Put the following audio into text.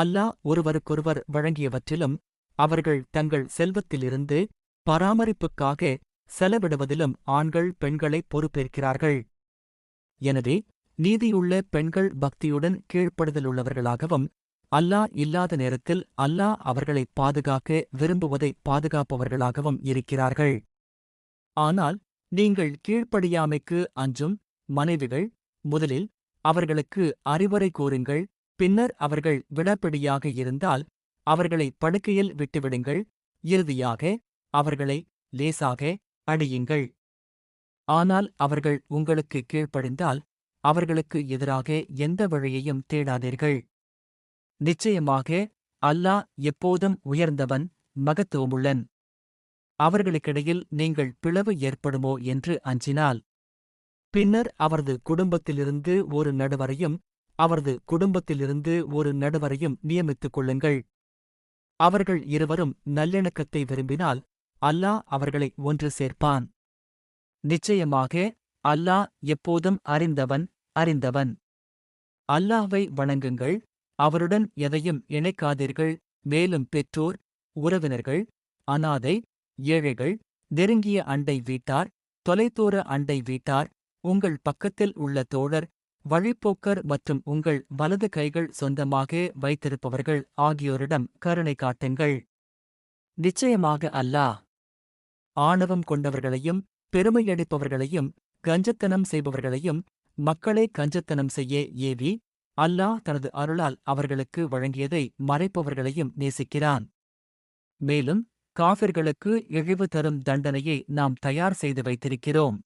அல்லாஹ் ஒருவருக்கொருவர் வழங்கியவற்றிலும் அவர்கள் தங்கள் செல்வத்திலிருந்து பராமரிப்புக்காக செலவிடுவதிலும் ஆண்கள் பெண்களை பொறுப்பேற்கிறார்கள். எனவே நீதியுள்ள பெண்கள் பக்தியுடன் கீழ்ப்படுதலுள்ளவர்களாகவும் அல்லாஹ் இல்லாத நேரத்தில் அல்லாஹ் அவர்களை பாதுகாக்க விரும்புவதை பாதுகாப்பவர்களாகவும் இருக்கிறார்கள். ஆனால் நீங்கள் கீழ்ப்படியாமைக்கு அஞ்சும் மனைவிகள், முதலில் அவர்களுக்கு அறிவுரை கூறுங்கள். பின்னர் அவர்கள் விடாப்பிடியாக இருந்தால் அவர்களை படுக்கையில் விட்டுவிடுங்கள். இறுதியாக அவர்களை லேசாக அடியுங்கள். ஆனால் அவர்கள் உங்களுக்கு கீழ்ப்படிந்தால் அவர்களுக்கு எதிராக எந்த வழியையும் தேடாதீர்கள். நிச்சயமாக அல்லாஹ் எப்போதும் உயர்ந்தவன், மகத்துவமுள்ளன். அவர்களுக்கிடையில் நீங்கள் பிளவு ஏற்படுமோ என்று அஞ்சினால் பின்னர் அவரது குடும்பத்திலிருந்து ஒரு நடுவரையும் அவரது குடும்பத்திலிருந்து ஒரு நடுவரையும் நியமித்துக் கொள்ளுங்கள். அவர்கள் இருவரும் நல்லிணக்கத்தை விரும்பினால் அல்லாஹ் அவர்களை ஒன்று சேர்ப்பான். நிச்சயமாக அல்லாஹ் எப்போதும் அறிந்தவன். அல்லாஹ்வை வணங்குங்கள், அவருடன் எதையும் இணைக்காதீர்கள். மேலும் பெற்றோர், உறவினர்கள், அனாதை, ஏழைகள், நெருங்கிய அண்டை வீட்டார், தொலைதூர அண்டை வீட்டார், உங்கள் பக்கத்தில் உள்ள தோழர், வழிப்போக்கர் மற்றும் உங்கள் வலது கைகள் சொந்தமாக வைத்திருப்பவர்கள் ஆகியோரிடம் கருணை காட்டுங்கள். நிச்சயமாக அல்லாஹ் ஆணவம் கொண்டவர்களையும் பெருமையடிப்பவர்களையும் கஞ்சத்தனம் செய்பவர்களையும் மக்களை கஞ்சத்தனம் செய்ய ஏவி அல்லாஹ் தனது அருளால் அவர்களுக்கு வழங்கியதை மறைப்பவர்களையும் நேசிக்கிறான். மேலும் காஃபிர்களுக்கு இழிவு தரும் தண்டனையை நாம் தயார் செய்து வைத்திருக்கிறோம்.